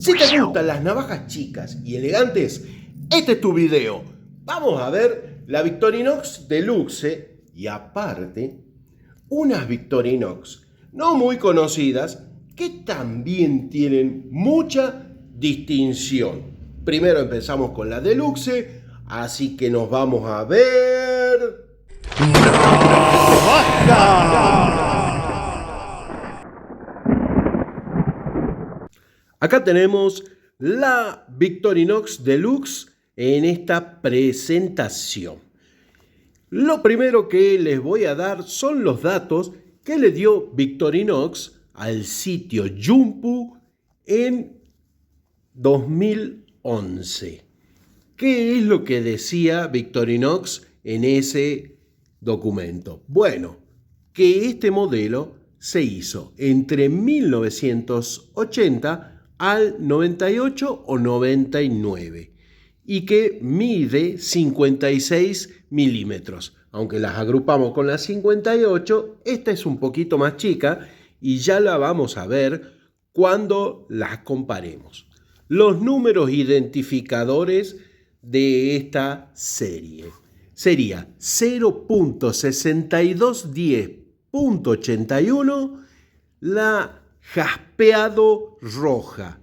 Si te gustan las navajas chicas y elegantes, este es tu video. Vamos a ver la Victorinox Deluxe y aparte unas Victorinox no muy conocidas que también tienen mucha distinción. Primero empezamos con la Deluxe, así que nos vamos a ver... Acá tenemos la Victorinox Deluxe en esta presentación. Lo primero que les voy a dar son los datos que le dio Victorinox al sitio Yumpu en 2011. ¿Qué es lo que decía Victorinox en ese documento? Bueno, que este modelo se hizo entre 1980 al 98 o 99 y que mide 56 milímetros. Aunque las agrupamos con la 58, esta es un poquito más chica y ya la vamos a ver cuando las comparemos. Los números identificadores de esta serie sería 0.6210.81 la jaspeado roja,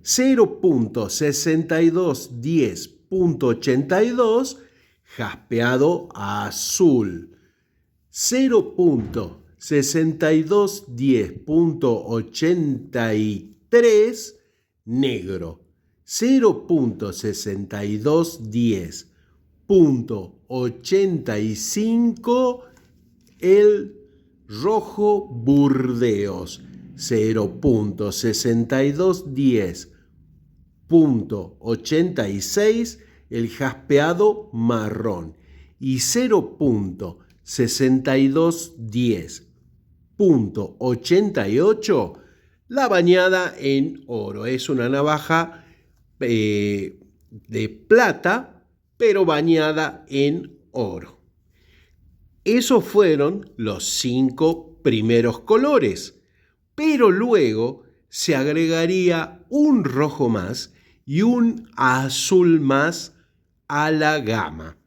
0.6210.82 jaspeado azul, 0.6210.83 negro, 0.6210.85 el rojo burdeos, 0.6210.86 el jaspeado marrón y 0.6210.88 la bañada en oro. Es una navaja de plata, pero bañada en oro. Esos fueron los 5 primeros colores, pero luego se agregaría un rojo más y un azul más a la gama.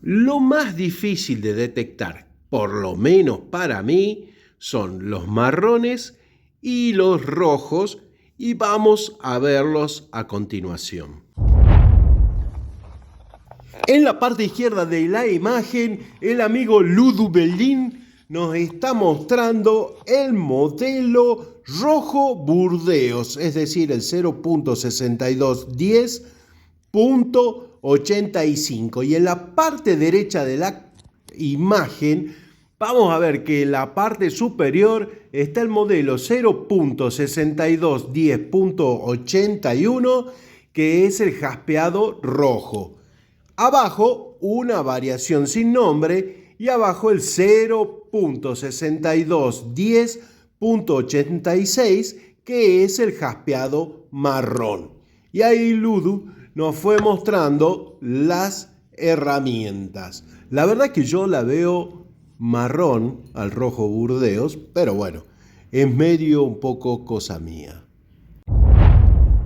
Lo más difícil de detectar, por lo menos para mí, son los marrones y los rojos, y vamos a verlos a continuación. En la parte izquierda de la imagen, el amigo Ludo Bellin nos está mostrando el modelo rojo burdeos, es decir, el 0.6210.85. Y en la parte derecha de la imagen vamos a ver que en la parte superior está el modelo 0.6210.81, que es el jaspeado rojo. Abajo una variación sin nombre y abajo el 0.6210.86, que es el jaspeado marrón. Y ahí Ludo nos fue mostrando las herramientas. La verdad que yo la veo marrón al rojo burdeos, pero bueno, es medio un poco cosa mía.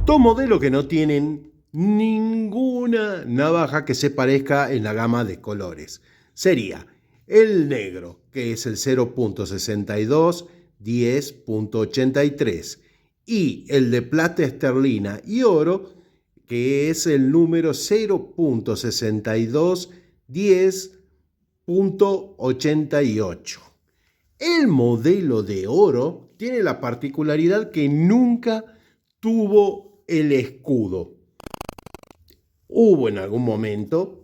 Dos modelos que no tienen ninguna navaja que se parezca en la gama de colores. Sería el negro, que es el 0.6210.83, y el de plata esterlina y oro, que es el número 0.6210.88. El modelo de oro tiene la particularidad que nunca tuvo el escudo. Hubo en algún momento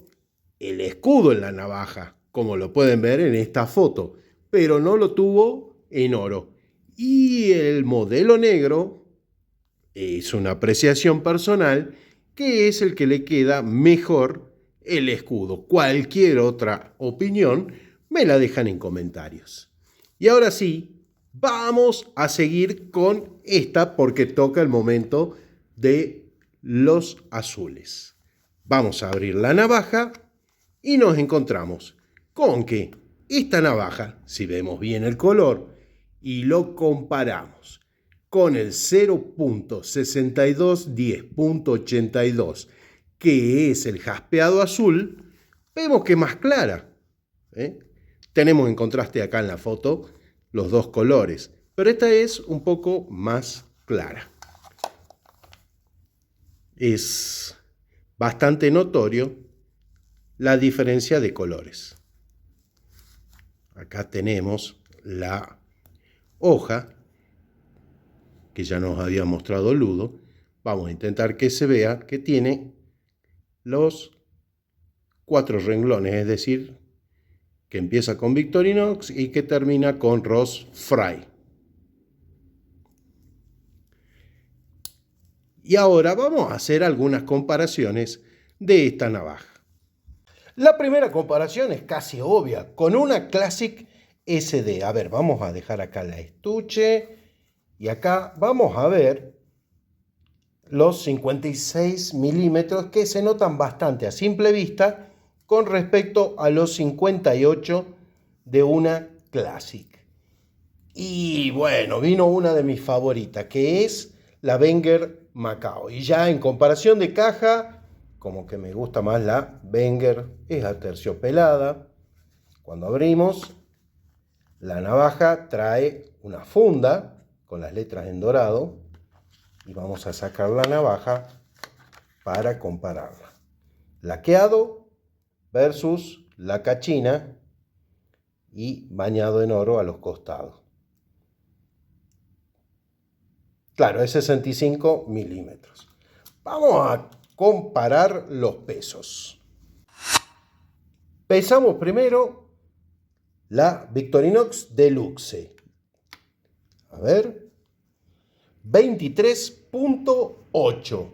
el escudo en la navaja, como lo pueden ver en esta foto, pero no lo tuvo en oro. Y el modelo negro es una apreciación personal, que es el que le queda mejor el escudo. Cualquier otra opinión me la dejan en comentarios. Y ahora sí, vamos a seguir con esta porque toca el momento de los azules. Vamos a abrir la navaja y nos encontramos con que esta navaja, si vemos bien el color y lo comparamos con el 0.6210.82, que es el jaspeado azul, vemos que es más clara. Tenemos en contraste acá en la foto los dos colores, pero esta es un poco más clara. Es bastante notorio la diferencia de colores. Acá tenemos la hoja que ya nos había mostrado Ludo. Vamos a intentar que se vea que tiene los 4 renglones, es decir, que empieza con Victorinox y que termina con Ross Fry. Y ahora vamos a hacer algunas comparaciones de esta navaja. La primera comparación es casi obvia, con una Classic SD. A ver, vamos a dejar acá la estuche y acá vamos a ver los 56 milímetros que se notan bastante a simple vista con respecto a los 58 de una Classic. Y bueno, vino una de mis favoritas, que es la Wenger Macao. Y ya en comparación de caja, como que me gusta más la Wenger, es aterciopelada. Cuando abrimos, la navaja trae una funda con las letras en dorado. Y vamos a sacar la navaja para compararla. Laqueado versus la cachina y bañado en oro a los costados. Claro, es 65 milímetros. Vamos a comparar los pesos. Pesamos primero la Victorinox Deluxe. A ver. 23.8.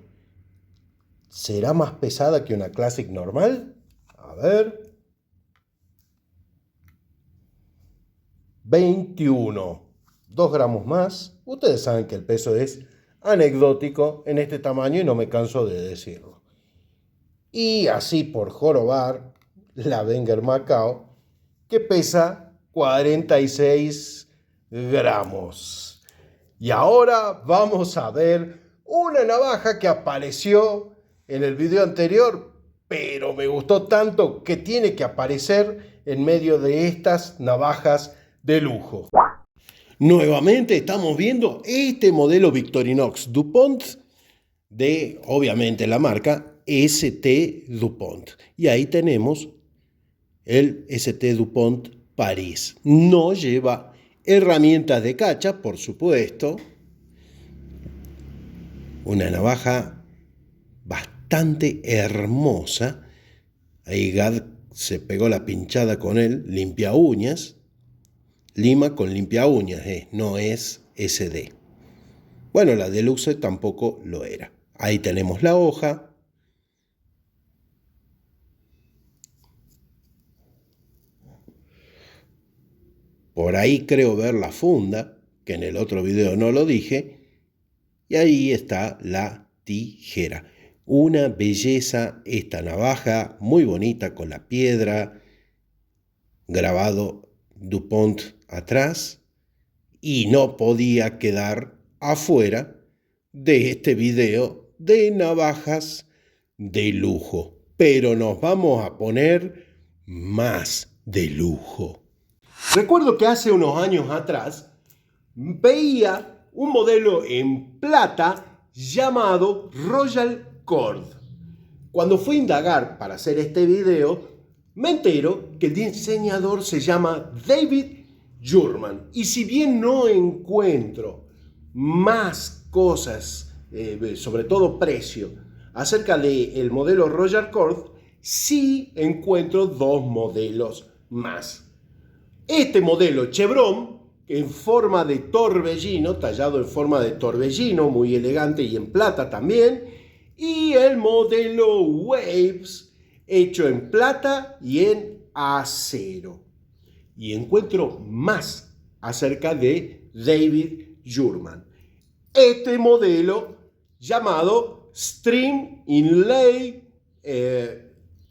¿Será más pesada que una Classic normal? A ver. 21. 2 gramos más. Ustedes saben que el peso es anecdótico en este tamaño y no me canso de decirlo. Y así por jorobar, la Wenger Macao, que pesa 46 gramos. Y ahora vamos a ver una navaja que apareció en el video anterior, pero me gustó tanto que tiene que aparecer en medio de estas navajas de lujo. Nuevamente estamos viendo este modelo Victorinox DuPont de, obviamente, la marca ST DuPont. Y ahí tenemos el ST DuPont París. No lleva herramientas de cacha, por supuesto. Una navaja bastante hermosa. Ahí Gad se pegó la pinchada con él, limpia uñas. Lima con limpia uñas, no es SD. Bueno, la Deluxe tampoco lo era. Ahí tenemos la hoja. Por ahí creo ver la funda, que en el otro video no lo dije. Y ahí está la tijera. Una belleza esta navaja, muy bonita con la piedra, grabado DuPont atrás. Y no podía quedar afuera de este video de navajas de lujo. Pero nos vamos a poner más de lujo. Recuerdo que hace unos años atrás veía un modelo en plata llamado Royal Cord. Cuando fui a indagar para hacer este video, me entero que el diseñador se llama David Yurman. Y si bien no encuentro más cosas, sobre todo precio, acerca del modelo Royal Cord, sí encuentro 2 modelos más. Este modelo Chevron, en forma de torbellino, tallado en forma de torbellino, muy elegante y en plata también, y el modelo Waves, hecho en plata y en acero. Y encuentro más acerca de David Yurman. Este modelo llamado Stream Inlay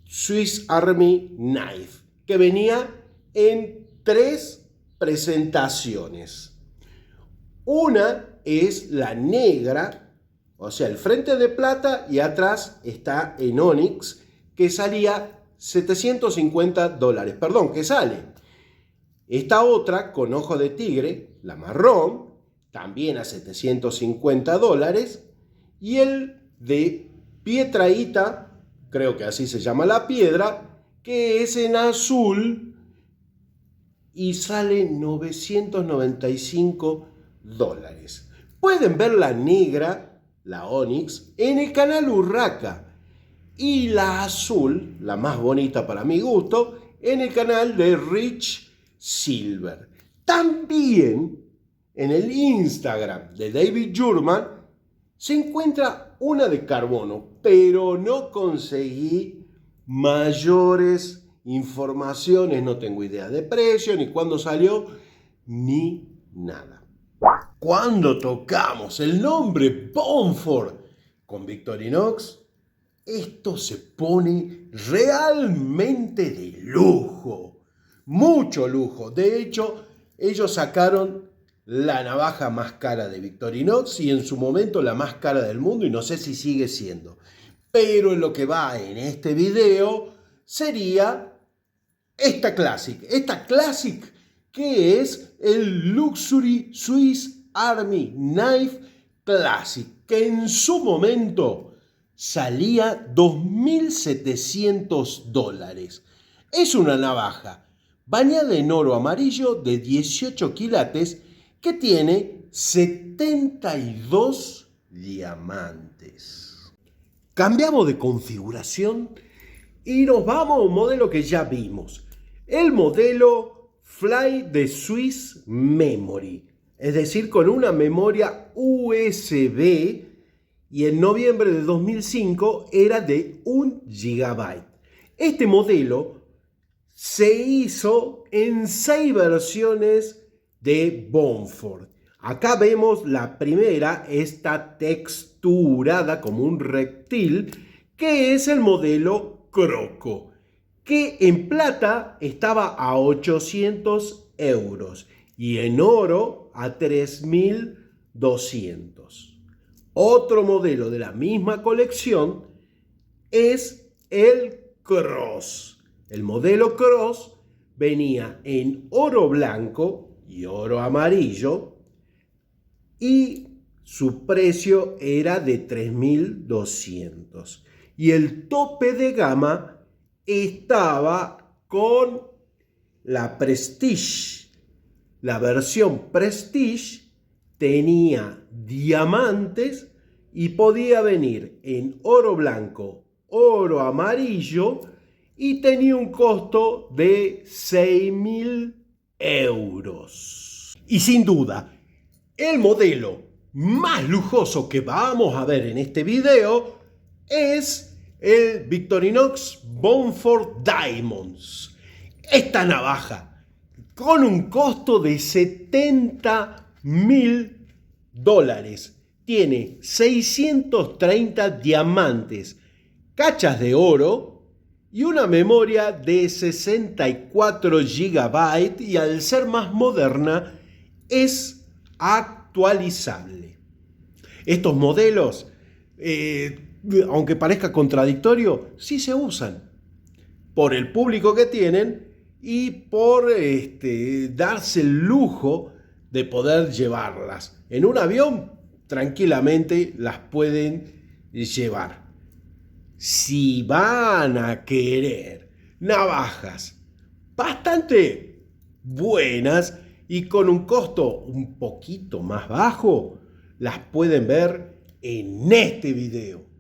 Swiss Army Knife, que venía en 3 presentaciones. Una es la negra, o sea, el frente de plata y atrás está en ónix, que salía $750. Perdón, que sale. Esta otra con ojo de tigre, la marrón, también a $750. Y el de pietraíta, creo que así se llama la piedra, que es en azul y sale $995. Pueden ver la negra, la Onyx, en el canal Urraca. Y la azul, la más bonita para mi gusto, en el canal de Rich Silver. También en el Instagram de David Yurman se encuentra una de carbono, pero no conseguí mayores informaciones, no tengo idea de precio, ni cuándo salió, ni nada. Cuando tocamos el nombre Bonford con Victorinox, esto se pone realmente de lujo, mucho lujo. De hecho, ellos sacaron la navaja más cara de Victorinox y en su momento la más cara del mundo, y no sé si sigue siendo. Pero lo que va en este video sería esta Classic que es el Luxury Swiss Army Knife Classic, que en su momento salía $2.700. Es una navaja bañada en oro amarillo de 18 quilates que tiene 72 diamantes. Cambiamos de configuración y nos vamos a un modelo que ya vimos. El modelo Fly de Swiss Memory, es decir, con una memoria USB, y en noviembre de 2005 era de 1 GB. Este modelo se hizo en 6 versiones de Bonford. Acá vemos la primera, esta texturada como un reptil, que es el modelo Croco, que en plata estaba a 800 euros y en oro a 3.200. Otro modelo de la misma colección es el Cross. El modelo Cross venía en oro blanco y oro amarillo y su precio era de 3.200. Y el tope de gama estaba con la Prestige. La versión Prestige tenía diamantes y podía venir en oro blanco, oro amarillo y tenía un costo de 6.000 euros. Y sin duda, el modelo más lujoso que vamos a ver en este video es el Victorinox Bonford Diamonds. Esta navaja con un costo de $70.000. Tiene 630 diamantes, cachas de oro y una memoria de 64 GB y al ser más moderna es actualizable. Estos modelos, aunque parezca contradictorio, sí se usan por el público que tienen y por darse el lujo de poder llevarlas. En un avión tranquilamente las pueden llevar. Si van a querer navajas bastante buenas y con un costo un poquito más bajo, las pueden ver en este video.